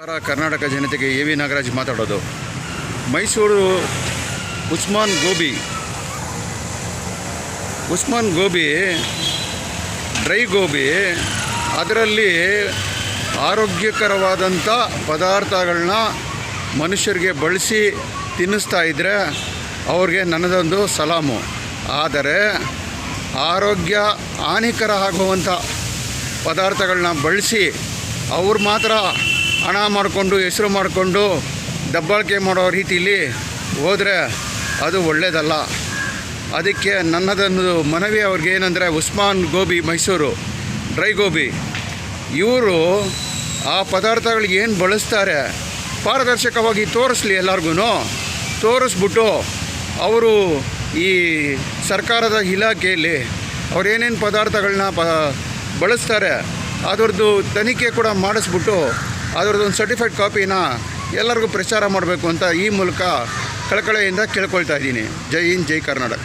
ಕರ್ನಾಟಕ ಜನತೆಗೆ A V Nagaraj ಮಾತಾಡೋದು. Mysuru Usman gobi dry gobi, ಅದರಲ್ಲಿ ಆರೋಗ್ಯಕರವಾದಂಥ ಪದಾರ್ಥಗಳನ್ನ ಮನುಷ್ಯರಿಗೆ ಬಳಸಿ ತಿನ್ನಿಸ್ತಾ ಇದ್ದರೆ ಅವ್ರಿಗೆ ನನ್ನದೊಂದು ಸಲಾಮು. ಆದರೆ ಆರೋಗ್ಯ ಹಾನಿಕರ ಆಗುವಂಥ ಪದಾರ್ಥಗಳನ್ನ ಬಳಸಿ ಅವ್ರು ಮಾತ್ರ ಹಣ ಮಾಡಿಕೊಂಡು ಹೆಸರು ಮಾಡಿಕೊಂಡು ದಬ್ಬಾಳಿಕೆ ಮಾಡೋ ರೀತಿಯಲ್ಲಿ ಹೋದರೆ ಅದು ಒಳ್ಳೆಯದಲ್ಲ. ಅದಕ್ಕೆ ನನ್ನದೊಂದು ಮನವಿ ಅವ್ರಿಗೆ ಏನಂದರೆ, ಉಸ್ಮಾನ್ ಗೋಬಿ ಮೈಸೂರು ಡ್ರೈ ಗೋಬಿ ಇವರು ಆ ಪದಾರ್ಥಗಳಿಗೆ ಏನು ಬಳಸ್ತಾರೆ ಪಾರದರ್ಶಕವಾಗಿ ತೋರಿಸ್ಲಿ, ಎಲ್ಲರಿಗೂ ತೋರಿಸ್ಬಿಟ್ಟು ಅವರು ಈ ಸರ್ಕಾರದ ಇಲಾಖೆಯಲ್ಲಿ ಅವರೇನೇನು ಪದಾರ್ಥಗಳನ್ನ ಬಳಸ್ತಾರೆ ಅದರದ್ದು ತನಿಖೆ ಕೂಡ ಮಾಡಿಸ್ಬಿಟ್ಟು ಅದರದ್ದೊಂದು ಸರ್ಟಿಫೈಡ್ ಕಾಪಿನ ಎಲ್ಲರಿಗೂ ಪ್ರಚಾರ ಮಾಡಬೇಕು ಅಂತ ಈ ಮೂಲಕ ಕಳಕಳಿಯಿಂದ ಕೇಳ್ಕೊಳ್ತಾ ಇದ್ದೀನಿ. ಜೈ ಹಿಂದ್, ಜೈ ಕರ್ನಾಟಕ.